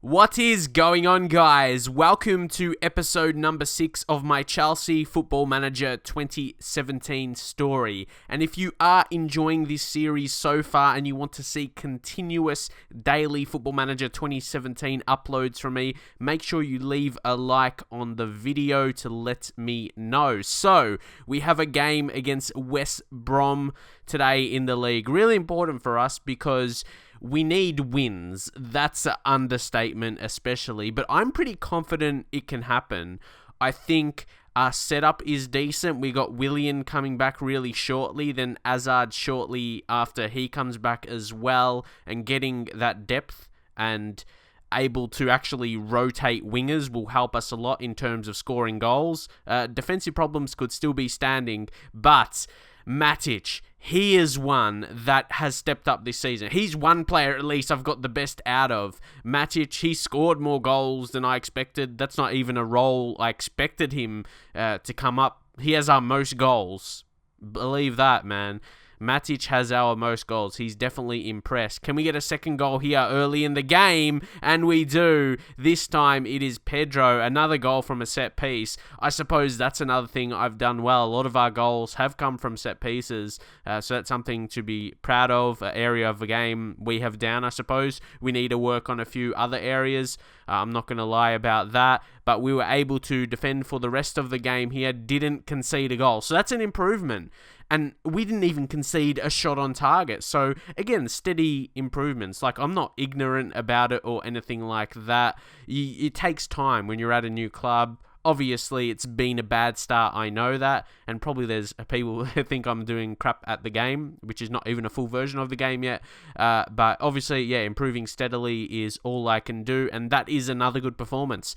What is going on, guys? Welcome to episode number 6 of my Chelsea Football Manager 2017 story. And if you are enjoying this series so far and you want to see continuous daily Football Manager 2017 uploads from me, make sure you leave a like on the video to let me know. So, we have a game against West Brom today in the league. Really important for us because we need wins. That's an understatement especially, but I'm pretty confident it can happen. I think our setup is decent. We got Willian coming back really shortly, then Hazard shortly after he comes back as well, and getting that depth and able to actually rotate wingers will help us a lot in terms of scoring goals. Defensive problems could still be standing, but Matic, he is one that has stepped up this season. He's one player at least I've got the best out of. Matic, he scored more goals than I expected. That's not even a role I expected him to come up. He has our most goals. Believe that, man. Matic has our most goals. He's definitely impressed. Can we get a second goal here early in the game? And we do. This time it is Pedro. Another goal from a set piece. I suppose that's another thing I've done well. A lot of our goals have come from set pieces. So that's something to be proud of. An area of the game we have down, I suppose. We need to work on a few other areas. I'm not going to lie about that. But we were able to defend for the rest of the game here. Didn't concede a goal. So that's an improvement. And we didn't even concede a shot on target. So, again, steady improvements. Like, I'm not ignorant about it or anything like that. It takes time when you're at a new club. Obviously, it's been a bad start, I know that. And probably there's people who think I'm doing crap at the game, which is not even a full version of the game yet. But obviously, yeah, improving steadily is all I can do. And that is another good performance.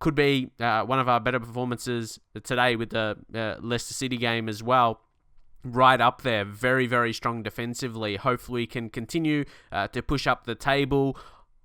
Could be one of our better performances today with the Leicester City game as well. Right up there, very, very strong defensively. Hopefully we can continue to push up the table.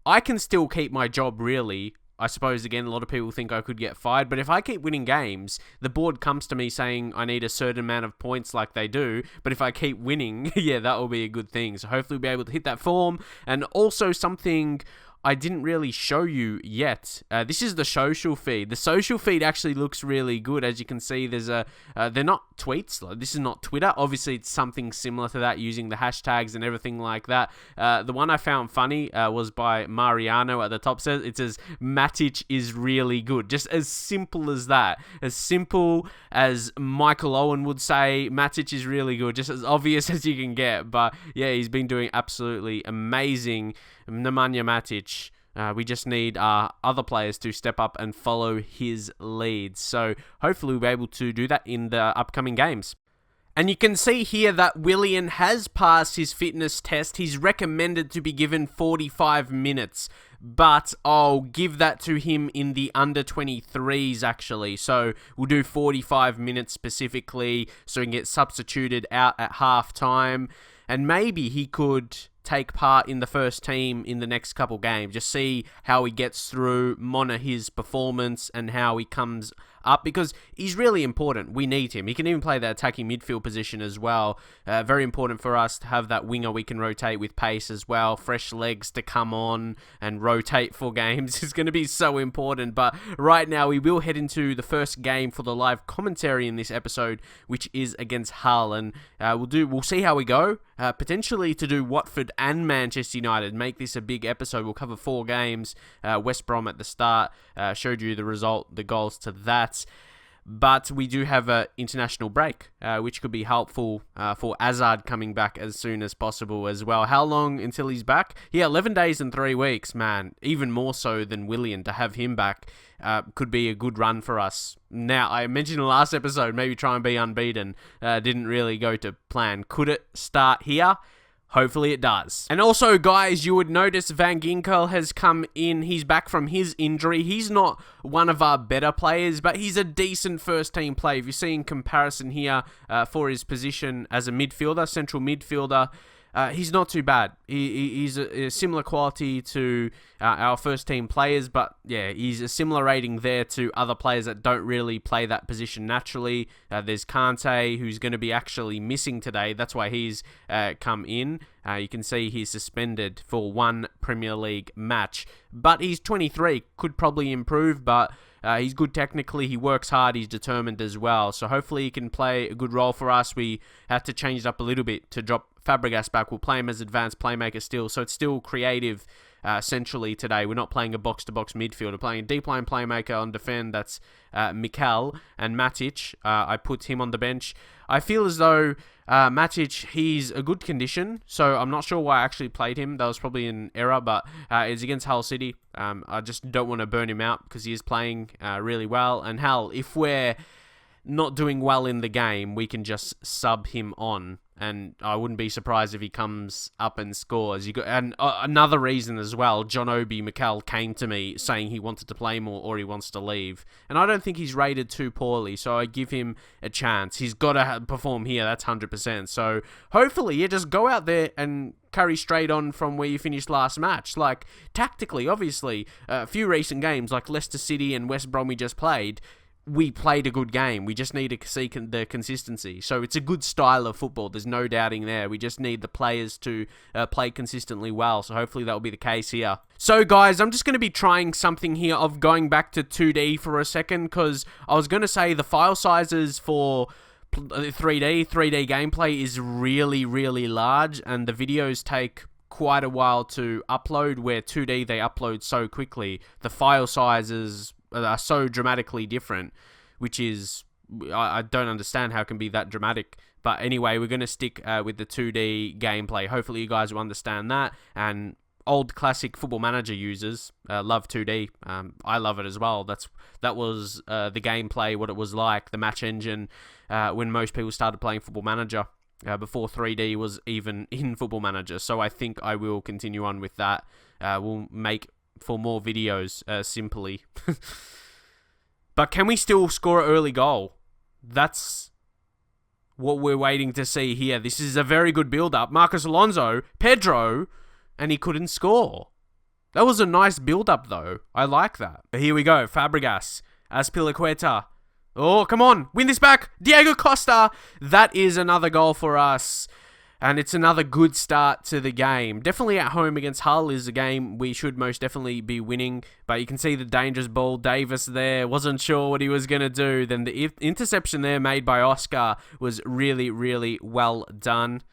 I can still keep my job, really. I suppose, again, a lot of people think I could get fired, but if I keep winning games, the board comes to me saying I need a certain amount of points like they do, but if I keep winning, yeah, that will be a good thing. So hopefully we'll be able to hit that form. And also something I didn't really show you yet. This is the social feed. The social feed actually looks really good. As you can see, there's they're not tweets. This is not Twitter. Obviously, it's something similar to that using the hashtags and everything like that. The one I found funny was by Mariano at the top. It says, Matic is really good. Just as simple as that. As simple as Michael Owen would say, Matic is really good. Just as obvious as you can get. But yeah, he's been doing absolutely amazing. Nemanja Matic. We just need other players to step up and follow his lead. So hopefully we'll be able to do that in the upcoming games. And you can see here that Willian has passed his fitness test. He's recommended to be given 45 minutes. But I'll give that to him in the under 23s actually. So we'll do 45 minutes specifically so he can get substituted out at half time. And maybe he could take part in the first team in the next couple games. Just see how he gets through, monitor his performance and how he comes up because he's really important. We need him. He can even play the attacking midfield position as well. Very important for us to have that winger we can rotate with pace as well. Fresh legs to come on and rotate for games is going to be so important. But right now we will head into the first game for the live commentary in this episode, which is against Hull. And we'll see how we go. Potentially to do Watford and Manchester United. Make this a big episode. We'll cover 4 games. West Brom at the start. Showed you the result, the goals to that. But we do have an international break, which could be helpful for Hazard coming back as soon as possible as well. How long until he's back? Yeah, 11 days and 3 weeks, man. Even more so than Willian to have him back could be a good run for us. Now, I mentioned in the last episode, maybe try and be unbeaten. Didn't really go to plan. Could it start here? Hopefully it does. And also, guys, you would notice Van Ginkel has come in. He's back from his injury. He's not one of our better players, but he's a decent first-team player. If you see in comparison here for his position as a midfielder, central midfielder, he's not too bad. He's a similar quality to our first team players, but yeah, he's a similar rating there to other players that don't really play that position naturally. There's Kante, who's going to be actually missing today. That's why he's come in. You can see he's suspended for one Premier League match, but he's 23, could probably improve, but he's good technically, he works hard, he's determined as well, so hopefully he can play a good role for us. We had to change it up a little bit to drop Fabregas back. We'll play him as advanced playmaker still, so it's still creative centrally today. We're not playing a box-to-box midfield. We're playing a deep line playmaker on defend. That's Mikel and Matic. I put him on the bench. I feel as though Matic, he's a good condition, so I'm not sure why I actually played him. That was probably an error, but it's against Hull City. I just don't want to burn him out because he is playing really well. And hell, if we're not doing well in the game, we can just sub him on, and I wouldn't be surprised if he comes up and scores. And another reason as well, John Obi Mikel came to me saying he wanted to play more or he wants to leave, and I don't think he's rated too poorly, so I give him a chance. He's got to perform here, that's 100%. So hopefully, yeah, just go out there and carry straight on from where you finished last match. Like, tactically, obviously, a few recent games like Leicester City and West Brom we just played, we played a good game. We just need to see the consistency. So it's a good style of football. There's no doubting there. We just need the players to play consistently well. So hopefully that will be the case here. So guys, I'm just going to be trying something here of going back to 2D for a second, because I was going to say the file sizes for 3D gameplay is really, really large, and the videos take quite a while to upload, where 2D they upload so quickly. The file sizes are so dramatically different, which is, I don't understand how it can be that dramatic. But anyway, we're going to stick with the 2D gameplay. Hopefully you guys will understand that. And old classic Football Manager users love 2D. I love it as well. That was the gameplay, what it was like, the match engine, when most people started playing Football Manager. Before 3D was even in Football Manager. So I think I will continue on with that. We'll make for more videos, simply. But can we still score an early goal? That's what we're waiting to see here. This is a very good build-up. Marcos Alonso, Pedro, and he couldn't score. That was a nice build-up, though. I like that. Here we go. Fabregas, Azpilicueta. Oh, come on. Win this back. Diego Costa. That is another goal for us. And it's another good start to the game. Definitely at home against Hull is a game we should most definitely be winning. But you can see the dangerous ball. Davis there. Wasn't sure what he was going to do. Then the interception there made by Oscar was really, really well done.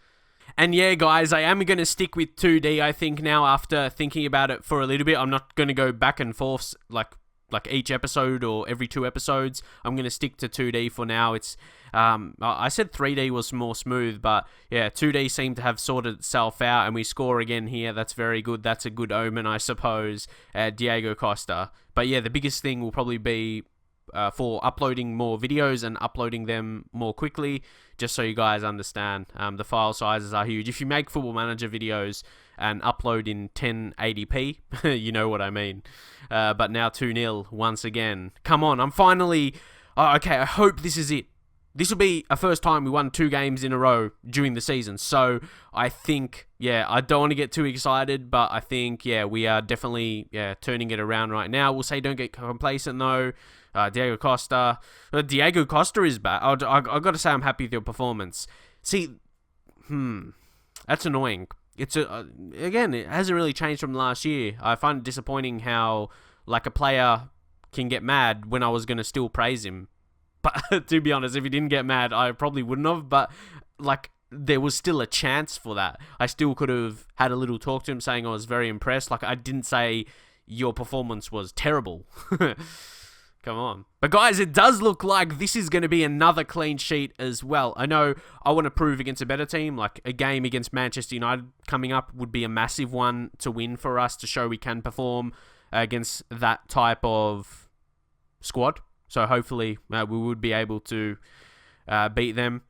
And yeah, guys, I am going to stick with 2D, I think, now, after thinking about it for a little bit. I'm not going to go back and forth like each episode or every 2 episodes. I'm going to stick to 2D for now. It's I said 3D was more smooth, but yeah, 2D seemed to have sorted itself out, and we score again here. That's very good. That's a good omen, I suppose. Diego Costa. But yeah, the biggest thing will probably be for uploading more videos and uploading them more quickly, just so you guys understand. The file sizes are huge. If you make Football Manager videos and upload in 1080p, you know what I mean. But now 2-0 once again. Come on, I'm finally... okay, I hope this is it. This will be a first time we won 2 games in a row during the season. So I think, yeah, I don't want to get too excited, but I think, yeah, we are definitely turning it around right now. We'll say don't get complacent, though. Diego Costa. Diego Costa is back. I've got to say I'm happy with your performance. See, that's annoying. It's again, it hasn't really changed from last year. I find it disappointing how, like, a player can get mad when I was going to still praise him. But to be honest, if he didn't get mad, I probably wouldn't have. But, like, there was still a chance for that. I still could have had a little talk to him saying I was very impressed. Like, I didn't say your performance was terrible. Come on. But guys, it does look like this is going to be another clean sheet as well. I know I want to prove against a better team. Like, a game against Manchester United coming up would be a massive one to win for us, to show we can perform against that type of squad. So hopefully we would be able to beat them.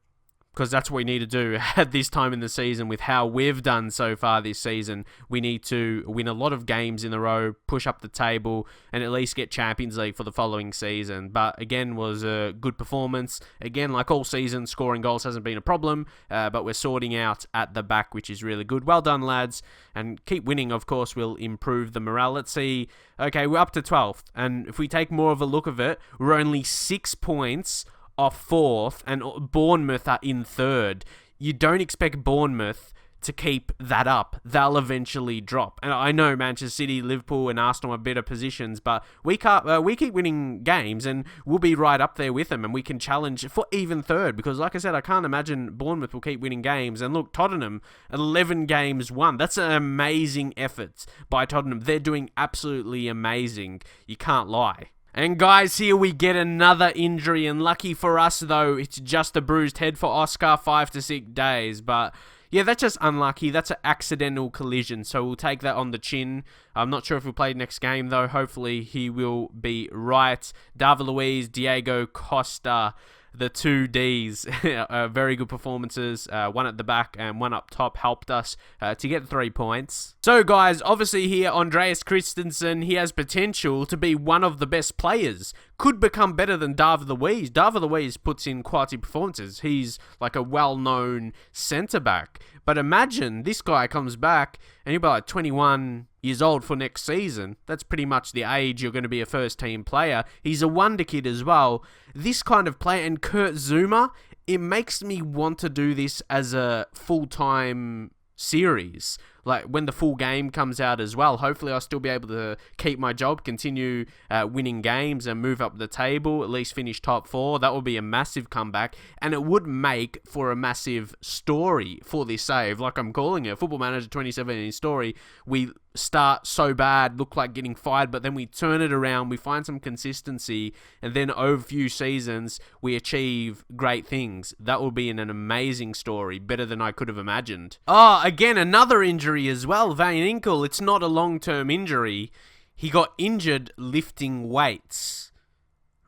because that's what we need to do at this time in the season with how we've done so far this season. We need to win a lot of games in a row, push up the table, and at least get Champions League for the following season. But again, was a good performance. Again, like all season, scoring goals hasn't been a problem, but we're sorting out at the back, which is really good. Well done, lads. And keep winning, of course, will improve the morale. Let's see. Okay, we're up to 12th. And if we take more of a look of it, we're only 6 points off 4th, and Bournemouth are in 3rd. You don't expect Bournemouth to keep that up. They'll eventually drop. And I know Manchester City, Liverpool, and Arsenal are better positions, but we keep winning games, and we'll be right up there with them, and we can challenge for even 3rd, because like I said, I can't imagine Bournemouth will keep winning games. And look, Tottenham, 11 games won. That's an amazing effort by Tottenham. They're doing absolutely amazing. You can't lie. And guys, here we get another injury, and lucky for us though, it's just a bruised head for Oscar, 5 to 6 days, but yeah, that's just unlucky. That's an accidental collision, so we'll take that on the chin. I'm not sure if we'll play next game though. Hopefully he will be right. David Luiz, Diego Costa, the 2 Ds, very good performances. One at the back and one up top helped us to get 3 points. So guys, obviously here, Andreas Christensen, he has potential to be one of the best players. Could become better than David Luiz. David Luiz puts in quality performances. He's like a well-known centre-back. But imagine this guy comes back and he'll be like 21 years old for next season. That's pretty much the age you're going to be a first-team player. He's a wonder kid as well. This kind of player, and Kurt Zouma, it makes me want to do this as a full-time series. Like when the full game comes out as well. Hopefully I'll still be able to keep my job, continue winning games and move up the table, at least finish top 4. That would be a massive comeback, and it would make for a massive story for this save, like I'm calling it, Football Manager 2017 story. We start so bad, look like getting fired, but then we turn it around, we find some consistency, and then over a few seasons we achieve great things. That will be an amazing story, better than I could have imagined. Again, another injury as well, Van Inkel. It's not a long-term injury. He got injured lifting weights.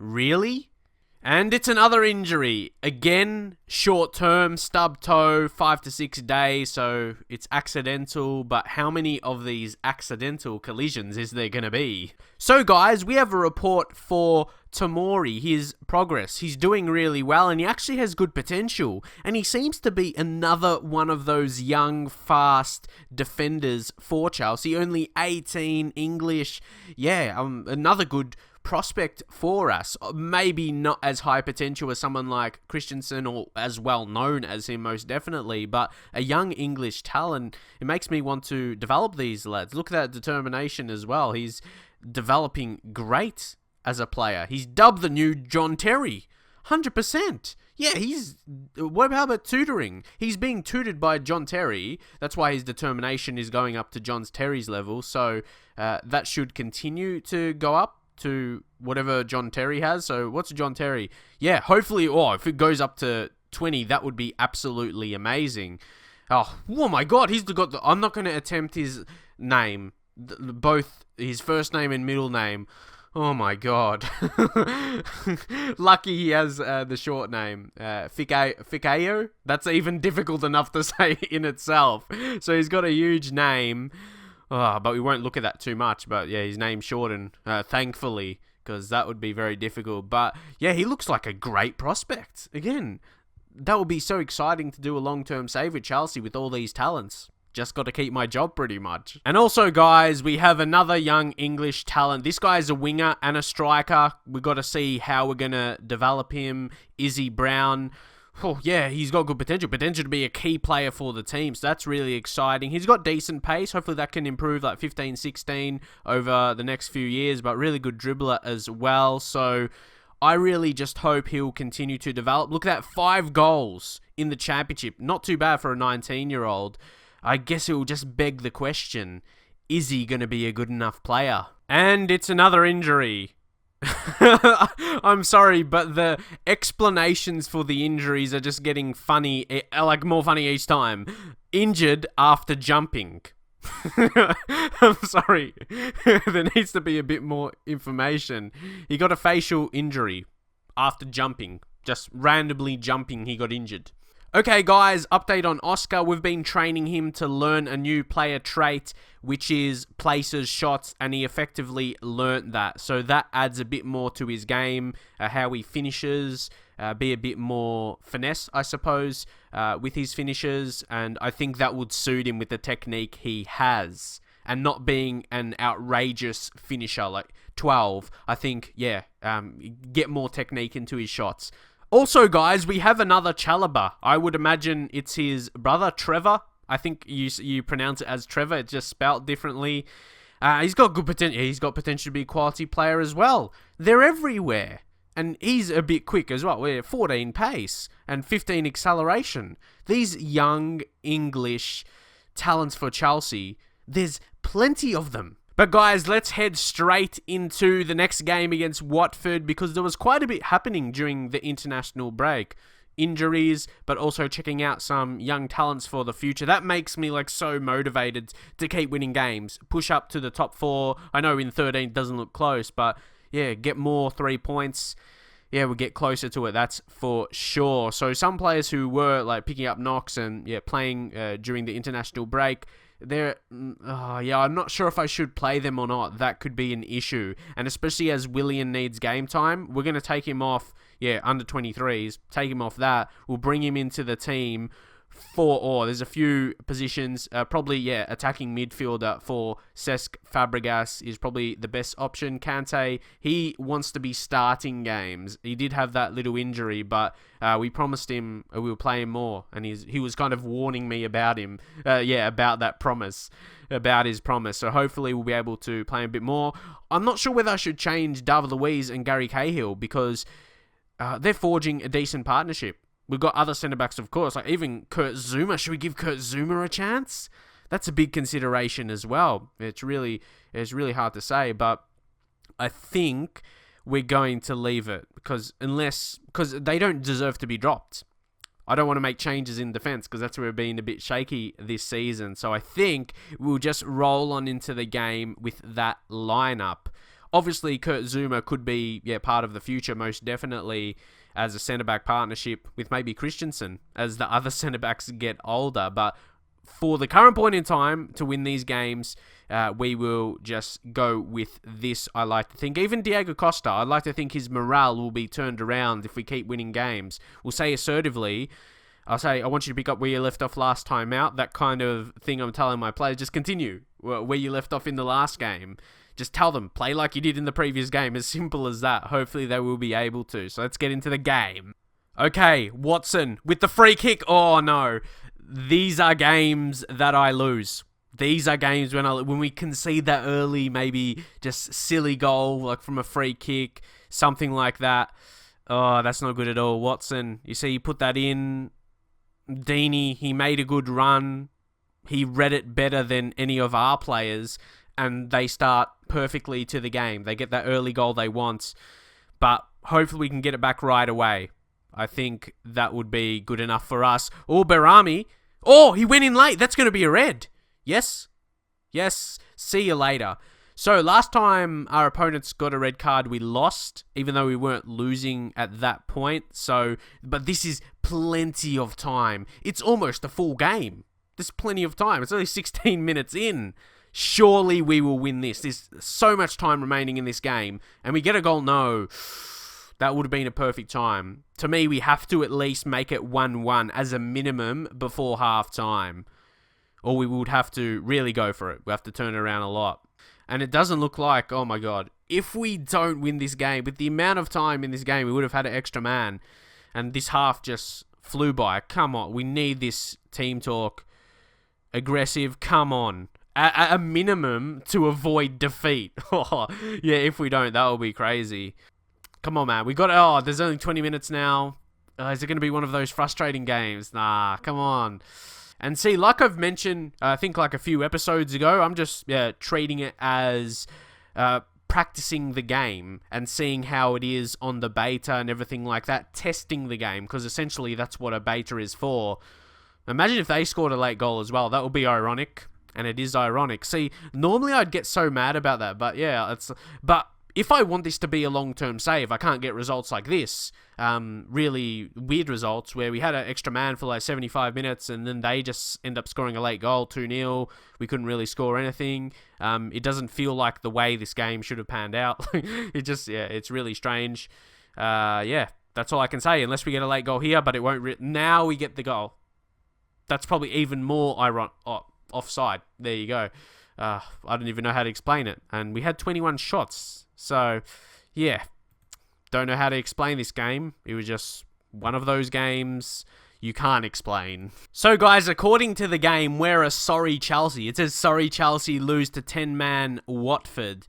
Really? And it's another injury. Again, short-term, stub toe, 5 to 6 days, so it's accidental, but how many of these accidental collisions is there going to be? So guys, we have a report for Tomori, his progress. He's doing really well, and he actually has good potential, and he seems to be another one of those young, fast defenders for Chelsea. Only 18, English, another good prospect for us. Maybe not as high potential as someone like Christensen, or as well known as him, most definitely, but a young English talent. It makes me want to develop these lads. Look at that determination as well. He's developing great as a player. He's dubbed the new John Terry. 100%. Yeah, what about tutoring? He's being tutored by John Terry. That's why his determination is going up to John Terry's level. So that should continue to go up to whatever John Terry has. So what's John Terry? Yeah, hopefully, if it goes up to 20, that would be absolutely amazing. Oh my God, I'm not going to attempt his name, both his first name and middle name. Oh my God. Lucky he has the short name, Fikayo. That's even difficult enough to say in itself. So he's got a huge name. But we won't look at that too much. But yeah, his name's shortened, thankfully, because that would be very difficult. But yeah, he looks like a great prospect. Again, that would be so exciting to do a long-term save with Chelsea with all these talents. Just got to keep my job pretty much. And also, guys, we have another young English talent. This guy's a winger and a striker. We've got to see how we're going to develop him. Izzy Brown. Oh, yeah, he's got good potential to be a key player for the team, so that's really exciting. He's got decent pace. Hopefully that can improve like 15, 16 over the next few years, but really good dribbler as well. So I really just hope he'll continue to develop. Look at that, 5 goals in the championship. Not too bad for a 19-year-old. I guess it will just beg the question, is he going to be a good enough player? And it's another injury. I'm sorry, but the explanations for the injuries are just getting funny, like more funny each time. Injured after jumping. I'm sorry. There needs to be a bit more information. He got a facial injury after jumping. Just randomly jumping, he got injured. Okay, guys, update on Oscar. We've been training him to learn a new player trait, which is places shots, and he effectively learnt that. So that adds a bit more to his game, how he finishes, be a bit more finesse, I suppose, with his finishes, and I think that would suit him with the technique he has, and not being an outrageous finisher like 12. I think, get more technique into his shots. Also, guys, we have another Chalobah. I would imagine it's his brother, Trevor. I think you pronounce it as Trevor. It's just spelt differently. He's got good potential. He's got potential to be a quality player as well. They're everywhere. And he's a bit quick as well. We're 14 pace and 15 acceleration. These young English talents for Chelsea, there's plenty of them. But guys, let's head straight into the next game against Watford, because there was quite a bit happening during the international break. Injuries, but also checking out some young talents for the future. That makes me so motivated to keep winning games. Push up to the top 4. I know in 13 doesn't look close, but yeah, get more 3 points. Yeah, we'll get closer to it, that's for sure. So some players who were picking up knocks and playing during the international break, I'm not sure if I should play them or not. That could be an issue. And especially as Willian needs game time, we're going to take him off, under 23s. Take him off that. We'll bring him into the team there's a few positions. Probably, attacking midfielder for Cesc Fabregas is probably the best option. Kante, he wants to be starting games. He did have that little injury, but we promised him we will play him more, and he was kind of warning me about him. About that promise, about his promise. So hopefully we'll be able to play him a bit more. I'm not sure whether I should change David Luiz and Gary Cahill, because they're forging a decent partnership. We've got other centre-backs, of course, even Kurt Zouma. Should we give Kurt Zouma a chance? That's a big consideration as well. It's really hard to say, but I think we're going to leave it, because they don't deserve to be dropped. I don't want to make changes in defence, because that's where we're being a bit shaky this season. So I think we'll just roll on into the game with that lineup. Obviously, Kurt Zouma could be part of the future, most definitely, as a centre-back partnership with maybe Christensen as the other centre-backs get older. But for the current point in time, to win these games, we will just go with this, I like to think. Even Diego Costa, I'd like to think his morale will be turned around if we keep winning games. We'll say assertively, I'll say, I want you to pick up where you left off last time out. That kind of thing I'm telling my players. Just continue where you left off in the last game. Just tell them, play like you did in the previous game. As simple as that. Hopefully they will be able to. So let's get into the game. Okay, Watson with the free kick. Oh no. These are games that I lose. These are games when we concede that early, maybe just silly goal, from a free kick, something like that. Oh, that's not good at all. Watson, you see, he put that in. Deeney, he made a good run. He read it better than any of our players, and they start perfectly to the game. They get that early goal they want, but hopefully we can get it back right away. I think that would be good enough for us. Oh, Berami. Oh, he went in late. That's going to be a red. Yes. See you later. So last time our opponents got a red card, we lost, even though we weren't losing at that point. But this is plenty of time. It's almost a full game. There's plenty of time. It's only 16 minutes in. Surely we will win this. There's so much time remaining in this game. And we get a goal, no. That would have been a perfect time. To me, we have to at least make it 1-1 as a minimum before half-time. Or we would have to really go for it. We have to turn it around a lot. And it doesn't look like, oh my God, if we don't win this game, with the amount of time in this game, we would have had an extra man. And this half just flew by. Come on, we need this team talk. Aggressive, come on. At a minimum to avoid defeat. If we don't, that will be crazy. Come on, man. There's only 20 minutes now. Is it going to be one of those frustrating games? Nah, come on. And see, like I've mentioned, I think a few episodes ago, I'm just treating it as practicing the game and seeing how it is on the beta and everything like that. Testing the game, because essentially that's what a beta is for. Imagine if they scored a late goal as well. That would be ironic. And it is ironic. See, normally I'd get so mad about that, but if I want this to be a long-term save, I can't get results like this. Really weird results where we had an extra man for like 75 minutes and then they just end up scoring a late goal, 2-0. We couldn't really score anything. It doesn't feel like the way this game should have panned out. It's really strange. That's all I can say, unless we get a late goal here, but it won't. Now we get the goal. That's probably even more offside. There you go. I don't even know how to explain it. And we had 21 shots. So, yeah. Don't know how to explain this game. It was just one of those games you can't explain. So, guys, according to the game, we're a sorry Chelsea. It says sorry Chelsea lose to 10-man Watford.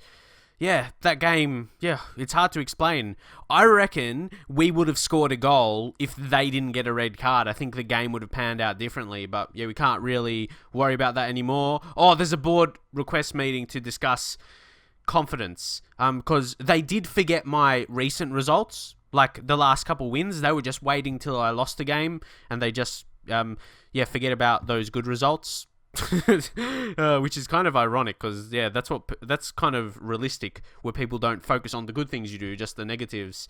Yeah, that game, it's hard to explain. I reckon we would have scored a goal if they didn't get a red card. I think the game would have panned out differently, but yeah, we can't really worry about that anymore. Oh, there's a board request meeting to discuss confidence, because they did forget my recent results, like the last couple wins. They were just waiting till I lost the game, and they just, forget about those good results. Which is kind of ironic because that's kind of realistic, where people don't focus on the good things you do, just the negatives.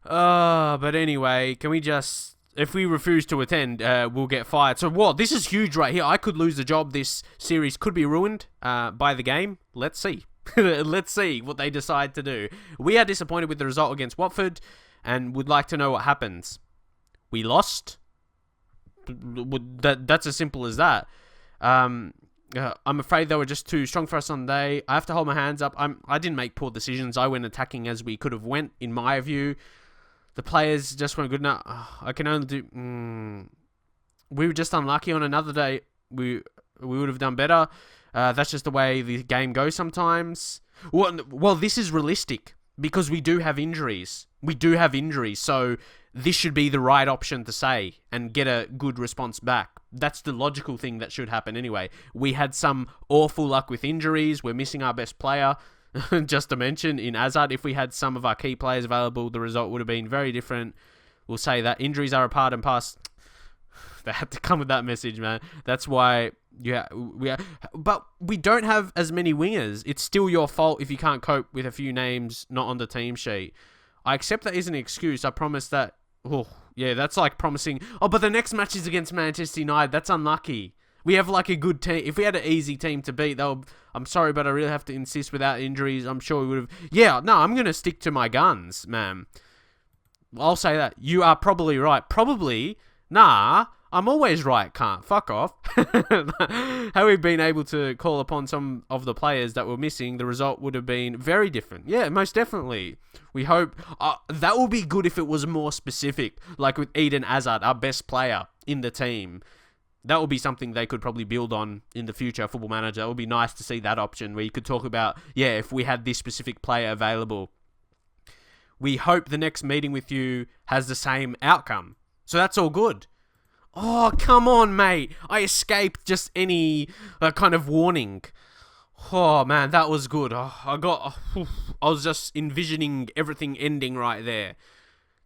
But anyway, can we just, if we refuse to attend, we'll get fired. So what? This is huge right here. I could lose the job. This series could be ruined by the game. Let's see. Let's see what they decide to do. We are disappointed with the result against Watford and would like to know what happens. We lost. That's as simple as that. I'm afraid they were just too strong for us on the day. I have to hold my hands up. I didn't make poor decisions. I went attacking as we could have went, in my view. The players just weren't good enough. I can only do... We were just unlucky on another day. We would have done better. That's just the way the game goes sometimes. Well, this is realistic because we do have injuries. So this should be the right option to say and get a good response back. That's the logical thing that should happen anyway. We had some awful luck with injuries. We're missing our best player, just to mention, in Azad. If we had some of our key players available, the result would have been very different. We'll say that injuries are a part and parcel. They had to come with that message, man. That's why, but we don't have as many wingers. It's still your fault if you can't cope with a few names not on the team sheet. I accept that isn't an excuse. I promise that. Oh, yeah, that's like promising. Oh, but the next match is against Manchester United. That's unlucky. We have like a good team. If we had an easy team to beat, I'm sorry, but I really have to insist without injuries. I'm sure we would have. Yeah, no, I'm going to stick to my guns, man. I'll say that. You are probably right. Probably. Nah, I'm always right, can't. Fuck off. Had we been able to call upon some of the players that were missing, the result would have been very different. Yeah, most definitely. We hope... that would be good if it was more specific, like with Eden Hazard, our best player in the team. That would be something they could probably build on in the future, Football Manager. It would be nice to see that option where you could talk about, if we had this specific player available. We hope the next meeting with you has the same outcome. So that's all good. Oh, come on, mate. I escaped just any kind of warning. Oh, man, that was good. I was just envisioning everything ending right there.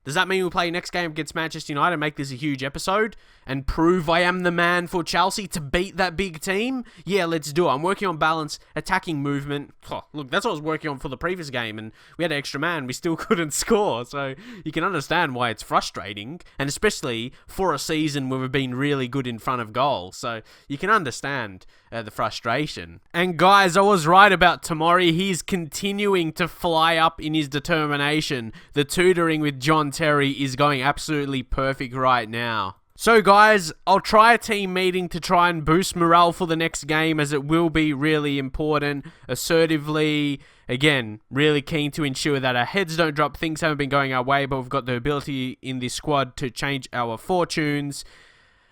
Does that mean we'll play next game against Manchester United and make this a huge episode and prove I am the man for Chelsea to beat that big team? Yeah, let's do it. I'm working on balance, attacking movement. Oh, look, that's what I was working on for the previous game, and we had an extra man. We still couldn't score, so you can understand why it's frustrating, and especially for a season where we've been really good in front of goal. So you can understand the frustration. And guys, I was right about Tomori. He's continuing to fly up in his determination. The tutoring with John Terry is going absolutely perfect right now. So guys, I'll try a team meeting to try and boost morale for the next game, as it will be really important. Assertively, again, really keen to ensure that our heads don't drop. Things haven't been going our way, but we've got the ability in this squad to change our fortunes.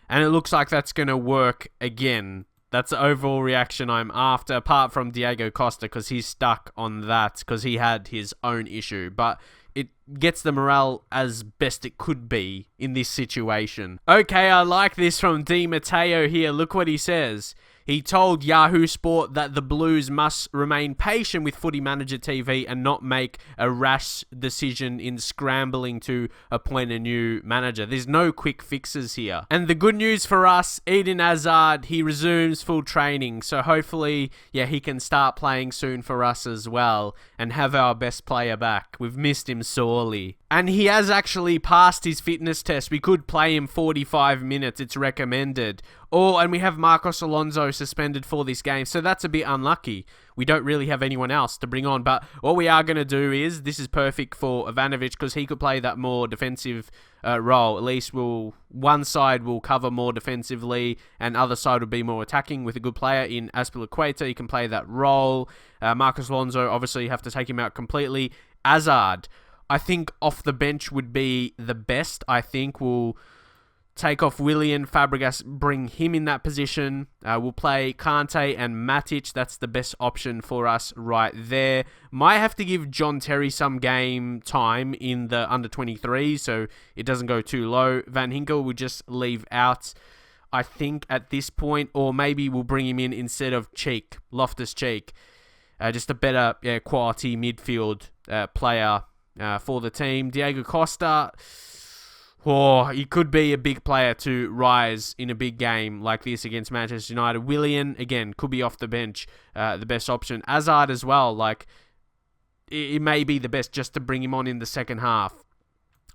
And it looks like that's going to work again. That's the overall reaction I'm after, apart from Diego Costa, because he's stuck on that, because he had his own issue. But it gets the morale as best it could be in this situation. Okay, I like this from Di Matteo here. Look what he says. He told Yahoo Sport that the Blues must remain patient with Footy Manager TV and not make a rash decision in scrambling to appoint a new manager. There's no quick fixes here. And the good news for us, Eden Hazard, he resumes full training. So hopefully, he can start playing soon for us as well and have our best player back. We've missed him sorely. And he has actually passed his fitness test. We could play him 45 minutes. It's recommended. And we have Marcos Alonso suspended for this game. So that's a bit unlucky. We don't really have anyone else to bring on. But what we are going to do is, this is perfect for Ivanovic because he could play that more defensive role. At least one side will cover more defensively and other side will be more attacking with a good player in Azpilicueta. He can play that role. Marcos Alonso, obviously you have to take him out completely. Hazard, I think off the bench would be the best. I think we'll take off Willian, Fabregas, bring him in that position. We'll play Kante and Matic. That's the best option for us right there. Might have to give John Terry some game time in the under-23 so it doesn't go too low. Van Ginkel will just leave out, I think, at this point. Or maybe we'll bring him in instead of Cheek, Loftus-Cheek. Just a better quality midfield player for the team. Diego Costa, he could be a big player to rise in a big game like this against Manchester United. Willian, again, could be off the bench, the best option. Hazard as well, it may be the best just to bring him on in the second half.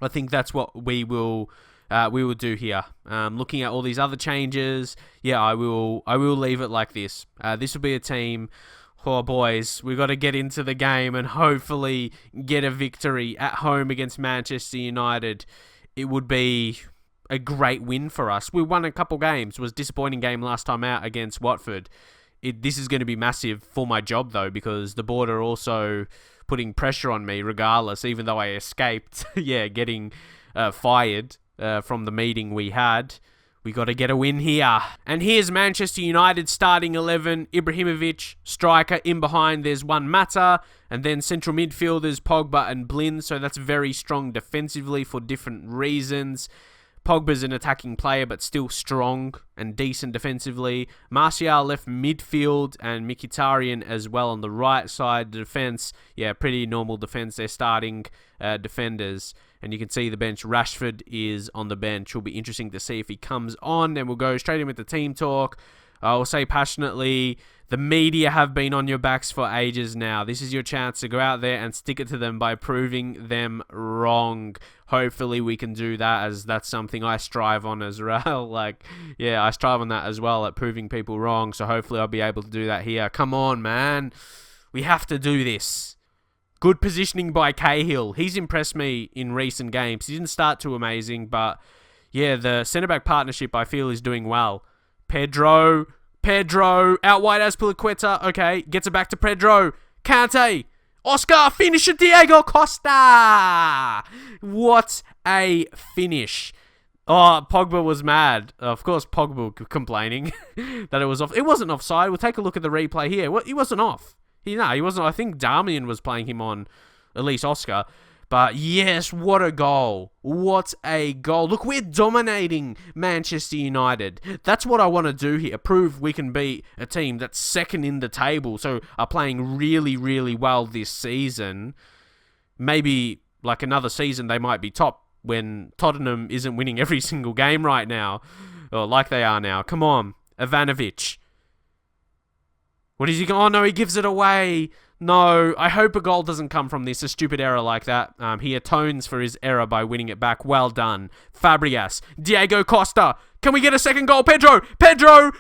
I think that's what we will do here. Looking at all these other changes, I will leave it like this. This will be a team. Oh, boys, we've got to get into the game and hopefully get a victory at home against Manchester United. It would be a great win for us. We won a couple games. It was a disappointing game last time out against Watford. This is going to be massive for my job, though, because the board are also putting pressure on me regardless, even though I escaped, getting fired from the meeting we had. We got to get a win here. And here's Manchester United starting 11. Ibrahimovic, striker. In behind, there's Juan Mata. And then central midfielders, Pogba and Blind. So that's very strong defensively for different reasons. Pogba's an attacking player, but still strong and decent defensively. Martial left midfield and Mkhitaryan as well on the right side. The defense, pretty normal defense. They're starting defenders. And you can see the bench. Rashford is on the bench. It'll be interesting to see if he comes on. And we'll go straight in with the team talk. I will say passionately, the media have been on your backs for ages now. This is your chance to go out there and stick it to them by proving them wrong. Hopefully we can do that, as that's something I strive on as well. I strive on that as well, at proving people wrong. So hopefully I'll be able to do that here. Come on, man. We have to do this. Good positioning by Cahill. He's impressed me in recent games. He didn't start too amazing, but the centre-back partnership I feel is doing well. Pedro, out wide Azpilicueta. Okay, gets it back to Pedro. Kante, Oscar, finish it, Diego Costa. What a finish. Oh, Pogba was mad. Of course, Pogba complaining that it was off. It wasn't offside. We'll take a look at the replay here. He wasn't off. He wasn't. I think Darmian was playing him on, at least Oscar. But yes, what a goal. What a goal. Look, we're dominating Manchester United. That's what I want to do here. Prove we can be a team that's second in the table. So are playing really, really well this season. Maybe like another season they might be top when Tottenham isn't winning every single game right now. Or like they are now. Come on, Ivanovic. What is he going? Oh, no, he gives it away. No, I hope a goal doesn't come from this. A stupid error like that. He atones for his error by winning it back. Well done. Fabregas. Diego Costa. Can we get a second goal? Pedro.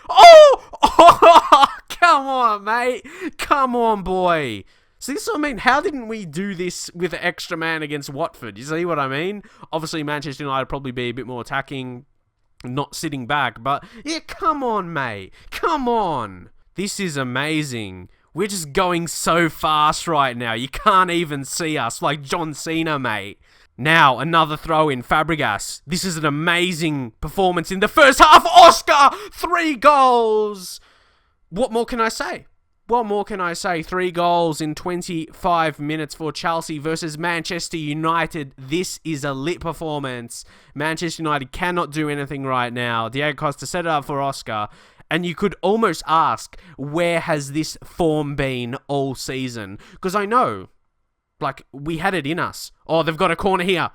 Oh, come on, mate. Come on, boy. See, this is what I mean. How didn't we do this with an extra man against Watford? You see what I mean? Obviously, Manchester United probably be a bit more attacking, not sitting back. But, come on, mate. Come on. This is amazing. We're just going so fast right now. You can't even see us, like John Cena, mate. Now, another throw in. Fabregas. This is an amazing performance in the first half. Oscar! 3 goals! What more can I say? 3 goals in 25 minutes for Chelsea versus Manchester United. This is a lit performance. Manchester United cannot do anything right now. Diego Costa set it up for Oscar. And you could almost ask, where has this form been all season? Because I know, like, we had it in us. Oh, they've got a corner here.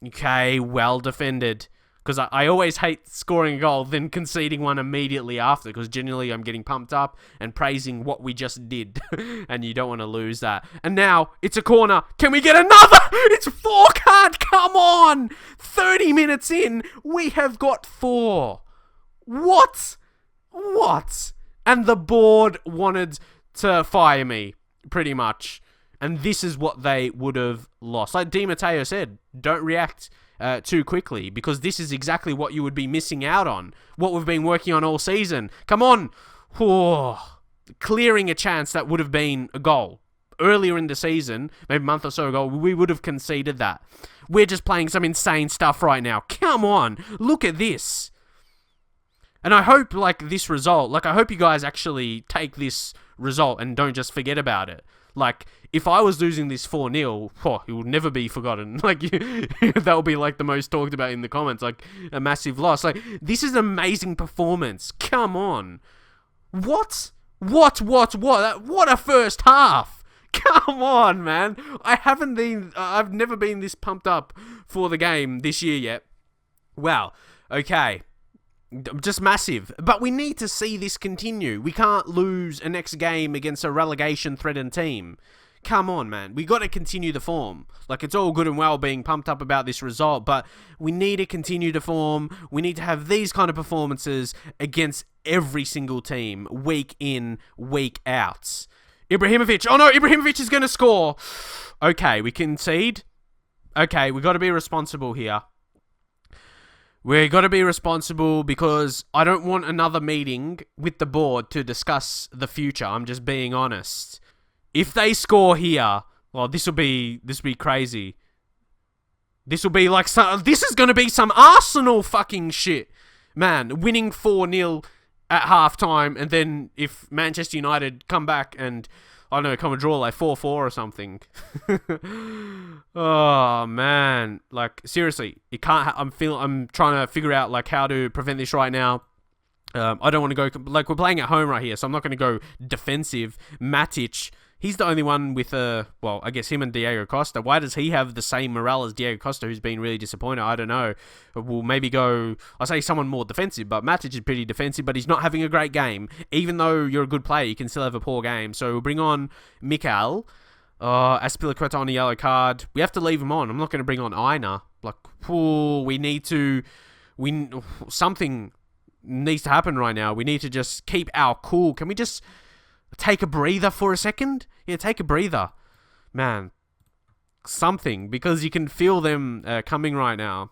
Okay, well defended. Because I always hate scoring a goal, then conceding one immediately after. Because generally I'm getting pumped up and praising what we just did. And you don't want to lose that. And now, it's a corner. Can we get another? It's 4, can't. Come on. 30 minutes in, we have got 4. What? And the board wanted to fire me, pretty much. And this is what they would have lost. Like Di Matteo said, don't react too quickly, because this is exactly what you would be missing out on. What we've been working on all season. Come on. Oh, clearing a chance that would have been a goal. Earlier in the season, maybe a month or so ago, we would have conceded that. We're just playing some insane stuff right now. Come on. Look at this. And I hope, like, this result, like, I hope you guys actually take this result and don't just forget about it. Like, if I was losing this 4-0, it would never be forgotten. Like, that would be, like, the most talked about in the comments. Like, a massive loss. Like, this is an amazing performance. Come on. What? What a first half. Come on, man. I've never been this pumped up for the game this year yet. Wow. Okay. Just massive. But we need to see this continue. We can't lose a next game against a relegation-threatened team. Come on, man. We got to continue the form. Like, it's all good and well being pumped up about this result, but we need to continue the form. We need to have these kind of performances against every single team, week in, week out. Ibrahimovic. Oh, no, Ibrahimovic is going to score. Okay, we concede. Okay, we got to be responsible here. We got to be responsible because I don't want another meeting with the board to discuss the future. I'm just being honest. If they score here, well, this will be crazy. This will be like this is going to be some Arsenal fucking shit. Man, winning 4-0 at halftime, and then if Manchester United come back and, I don't know, come a draw like 4-4 or something. Oh, man. Like, seriously, you can't. I'm trying to figure out, like, how to prevent this right now. I don't want to go, like, we're playing at home right here, so I'm not going to go defensive. Matic, he's the only one with well, I guess him and Diego Costa. Why does he have the same morale as Diego Costa, who's been really disappointed? I don't know. We'll maybe go, I'll say someone more defensive, but Matic is pretty defensive, but he's not having a great game. Even though you're a good player, you can still have a poor game. So we'll bring on Mikel. Azpilicueta on a yellow card. We have to leave him on. I'm not going to bring on Aina. Like, we need to, something needs to happen right now. We need to just keep our cool. Can we just take a breather for a second? Yeah, take a breather. Man, something, because you can feel them coming right now.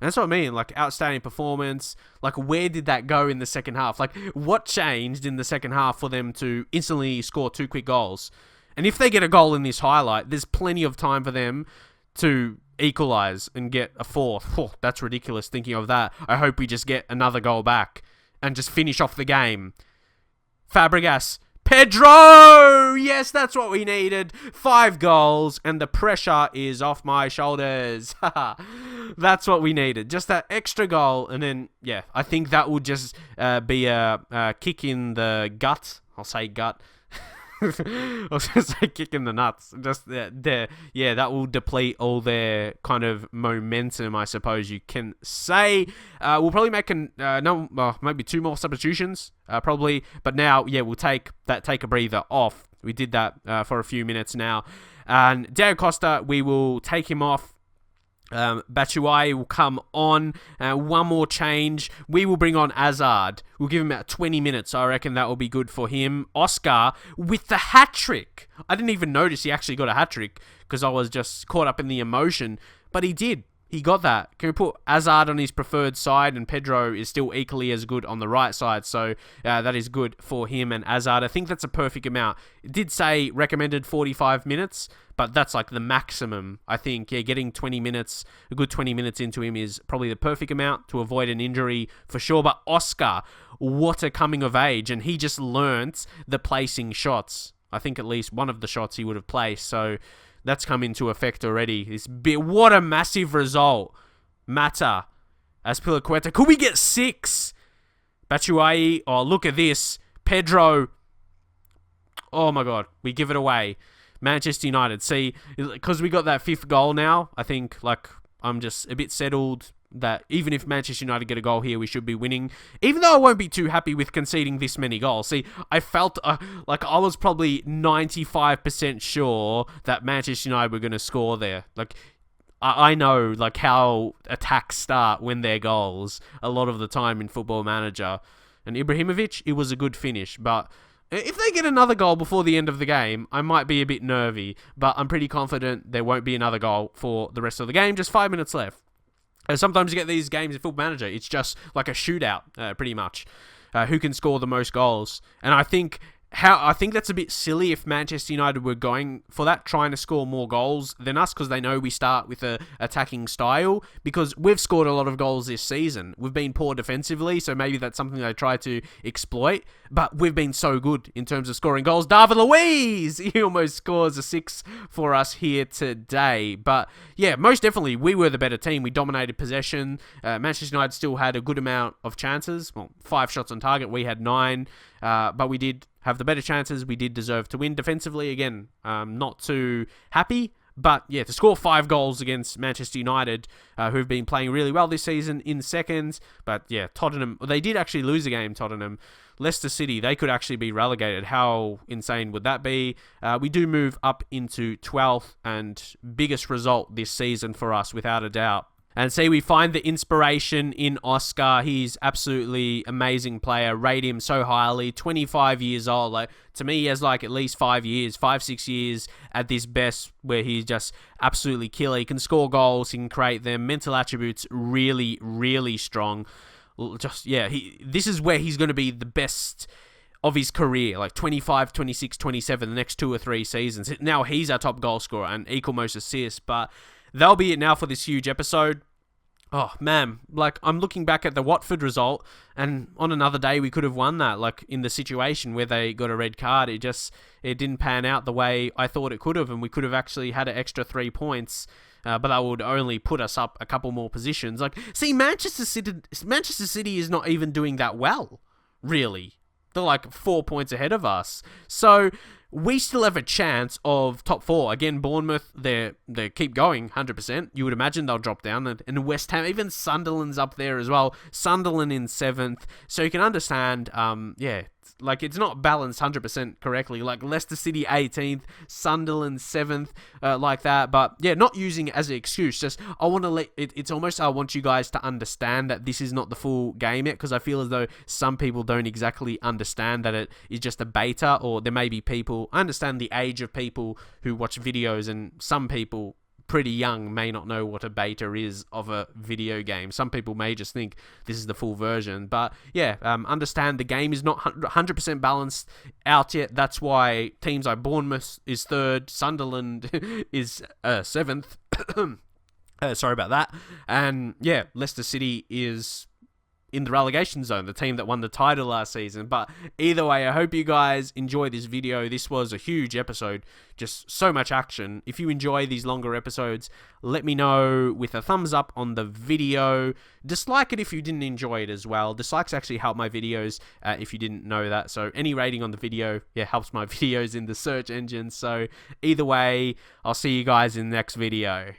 And that's what I mean, like, outstanding performance. Like, where did that go in the second half? Like, what changed in the second half for them to instantly score 2 quick goals? And if they get a goal in this highlight, there's plenty of time for them to equalize and get a 4th. Oh, that's ridiculous thinking of that. I hope we just get another goal back and just finish off the game. Fabregas. Pedro! Yes, that's what we needed. 5 goals, and the pressure is off my shoulders. That's what we needed. Just that extra goal, and then, yeah, I think that would just be a kick in the gut. I'll say gut. I was going to say kick in the nuts. Just yeah, that will deplete all their kind of momentum, I suppose you can say. We'll probably make maybe 2 more substitutions, probably. But now, yeah, we'll take a breather off. We did that for a few minutes now. And Diego Costa, we will take him off. Batshuayi will come on. One more change. We will bring on Hazard. We'll give him about 20 minutes. I reckon that will be good for him. Oscar with the hat-trick. I didn't even notice he actually got a hat-trick because I was just caught up in the emotion. But he did. He got that. Can we put Hazard on his preferred side, and Pedro is still equally as good on the right side, so that is good for him and Hazard. I think that's a perfect amount. It did say recommended 45 minutes, but that's like the maximum. I think, yeah, getting 20 minutes, a good 20 minutes into him is probably the perfect amount to avoid an injury for sure. But Oscar, what a coming of age, and he just learnt the placing shots. I think at least one of the shots he would have placed, so that's come into effect already. What a massive result. Mata. Azpilicueta. Could we get 6? Batshuayi, oh, look at this. Pedro. Oh, my God. We give it away. Manchester United. See, because we got that 5th goal now, I think, I'm just a bit settled that even if Manchester United get a goal here, we should be winning. Even though I won't be too happy with conceding this many goals. See, I felt like I was probably 95% sure that Manchester United were going to score there. I know how attacks start when they're goals a lot of the time in Football Manager. And Ibrahimovic, it was a good finish, but if they get another goal before the end of the game, I might be a bit nervy, but I'm pretty confident there won't be another goal for the rest of the game. Just 5 minutes left. Sometimes you get these games in Football Manager, it's just like a shootout, pretty much. Who can score the most goals? And I think that's a bit silly if Manchester United were going for that, trying to score more goals than us, because they know we start with a attacking style, because we've scored a lot of goals this season. We've been poor defensively, so maybe that's something they try to exploit, but we've been so good in terms of scoring goals. David Luiz, he almost scores a 6 for us here today. But yeah, most definitely, we were the better team. We dominated possession. Manchester United still had a good amount of chances. Well, 5 shots on target. We had 9, but we did have the better chances. We did deserve to win. Defensively, again, not too happy. But yeah, to score 5 goals against Manchester United, who've been playing really well this season, in second. But yeah, Tottenham, they did actually lose a game, Tottenham. Leicester City, they could actually be relegated. How insane would that be? We do move up into 12th, and biggest result this season for us, without a doubt. And see, we find the inspiration in Oscar. He's absolutely amazing player. Rate him so highly. 25 years old. To me, he has at least 5 years, 5-6 years at this best, where he's just absolutely killer. He can score goals. He can create them. Mental attributes really, really strong. This is where he's going to be the best of his career, 25, 26, 27, the next 2 or 3 seasons. Now he's our top goal scorer and equal most assists, but that'll be it now for this huge episode. Oh, man, I'm looking back at the Watford result, and on another day we could have won that, in the situation where they got a red card. It didn't pan out the way I thought it could have, and we could have actually had an extra 3 points, but that would only put us up a couple more positions. See, Manchester City is not even doing that well, really. They're 4 points ahead of us. So we still have a chance of top 4. Again, Bournemouth, they keep going 100%. You would imagine they'll drop down. And West Ham, even Sunderland's up there as well. Sunderland in 7th. So you can understand, it's not balanced 100% correctly. Leicester City 18th, Sunderland 7th, like that. But yeah, not using it as an excuse. Just, I want to it's almost, I want you guys to understand that this is not the full game yet, because I feel as though some people don't exactly understand that it is just a beta, or there may be people, I understand the age of people who watch videos, and some people pretty young may not know what a beta is of a video game. Some people may just think this is the full version. But yeah, understand the game is not 100% balanced out yet. That's why teams like Bournemouth is 3rd, Sunderland is 7th. Sorry about that. And yeah, Leicester City is in the relegation zone, the team that won the title last season. But either way, I hope you guys enjoy this video. This was a huge episode, just so much action. If you enjoy these longer episodes, let me know with a thumbs up on the video. Dislike it if you didn't enjoy it as well. Dislikes actually help my videos, if you didn't know that. So any rating on the video, helps my videos in the search engine. So either way, I'll see you guys in the next video.